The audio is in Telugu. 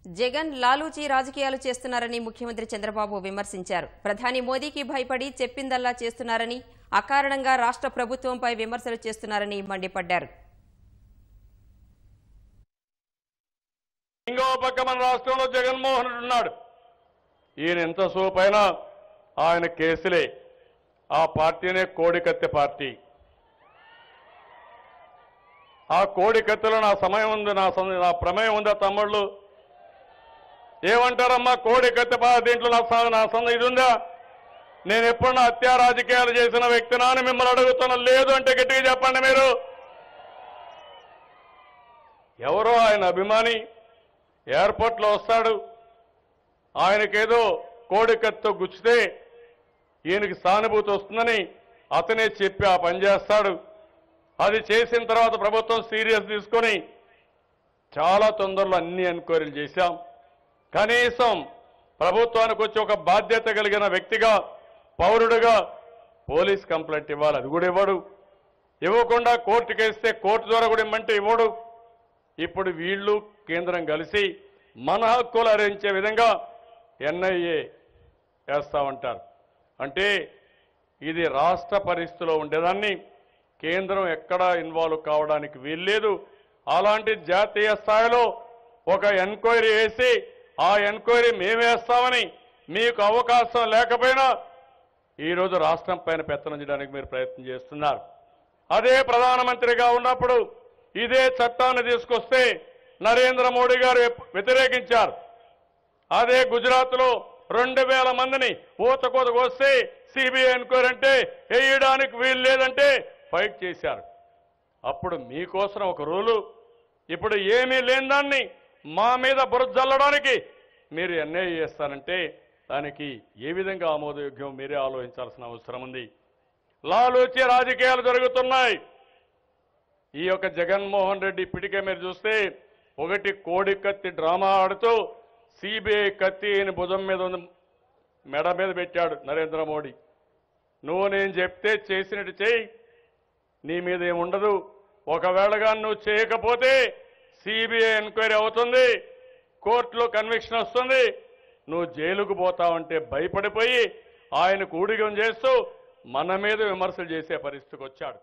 జగన్ లాలూచీ రాజకీయాలు చేస్తున్నారని ముఖ్యమంత్రి చంద్రబాబు విమర్శించారు. ప్రధాని మోదీకి భయపడి చెప్పిందల్లా చేస్తున్నారని, అకారణంగా రాష్ట్ర ప్రభుత్వంపై విమర్శలు చేస్తున్నారని మండిపడ్డారు. ఇంకో పక్క మన రాష్ట్రంలో జగన్మోహన్ రెడ్డి ఉన్నాడు. ఈయన ఎంత సోపైనా ఆయన కేసులే. ఆ పార్టీనే కోడికత్తె పార్టీ. ఆ కోడికత్తెలో నా సమయం ఉంది, నా ప్రమేయం ఉందా తమ్ముళ్ళు? ఏమంటారమ్మా? కోడికత్తె దీంట్లో నా ఇది ఉందా? నేను ఎప్పుడన్నా హత్యా రాజకీయాలు చేసిన వ్యక్తినా అని మిమ్మల్ని అడుగుతున్నా. లేదు అంటే గట్టిగా చెప్పండి మీరు. ఎవరో ఆయన అభిమాని ఎయిర్పోర్ట్లో వస్తాడు, ఆయనకేదో కోడికత్తె గుచ్చితే ఈయనకి సానుభూతి వస్తుందని అతనే చెప్పి ఆ పని చేస్తాడు. అది చేసిన తర్వాత ప్రభుత్వం సీరియస్ తీసుకొని చాలా తొందరలో అన్ని ఎంక్వైరీలు చేశాం. కనీసం ప్రభుత్వానికి వచ్చి ఒక బాధ్యత కలిగిన వ్యక్తిగా, పౌరుడిగా పోలీస్ కంప్లైంట్ ఇవ్వాలి, అది కూడా ఇవ్వడు. ఇవ్వకుండా కోర్టుకు వేస్తే కోర్టు ద్వారా కూడా ఇమ్మంటే ఇవ్వడు. ఇప్పుడు వీళ్ళు కేంద్రం కలిసి మన హక్కులు హరించే విధంగా ఎన్ఐఏ వేస్తామంటారు. అంటే ఇది రాష్ట్ర పరిస్థితిలో ఉండేదాన్ని కేంద్రం ఎక్కడా ఇన్వాల్వ్ కావడానికి వీల్లేదు. అలాంటి జాతీయ స్థాయిలో ఒక ఎంక్వైరీ వేసి ఆ ఎంక్వైరీ మేమేస్తామని మీకు అవకాశం లేకపోయినా ఈరోజు రాష్ట్రం పైన పెత్తనం చేయడానికి మీరు ప్రయత్నం చేస్తున్నారు. అదే ప్రధానమంత్రిగా ఉన్నప్పుడు ఇదే చట్టాన్ని తీసుకొస్తే నరేంద్ర మోడీ గారు వ్యతిరేకించారు. అదే గుజరాత్లో 2000 మందిని ఊతకోత కోస్తే సిబిఐ ఎంక్వైరీ అంటే వేయడానికి వీలు లేదంటే ఫైట్ చేశారు. అప్పుడు మీకోసం ఒక రూలు, ఇప్పుడు ఏమీ లేని దాన్ని మా మీద బురద జల్లడానికి మీరు ఎన్ఐఏ చేస్తారంటే దానికి ఏ విధంగా ఆమోదయోగ్యం మీరే ఆలోచించాల్సిన అవసరం ఉంది. లాలూచీ రాజకీయాలు జరుగుతున్నాయి. ఈ యొక్క జగన్మోహన్ రెడ్డి ఇప్పటికే మీరు చూస్తే ఒకటి కోడి కత్తి డ్రామా ఆడుతూ సిబిఐ కత్తి భుజం మీద మెడ మీద పెట్టాడు నరేంద్ర మోడీ. నువ్వు నేను చెప్తే చేసినట్టు చేయి, నీ మీద ఏముండదు. ఒకవేళగా నువ్వు చేయకపోతే సిబిఐ ఎంక్వైరీ అవుతుంది, కోర్టులో కన్విక్షన్ వస్తుంది, నువ్వు జైలుకు పోతావంటే భయపడిపోయి ఆయనకు ఊడిగం చేస్తూ మన మీద విమర్శలు చేసే పరిస్థితికి వచ్చాడు.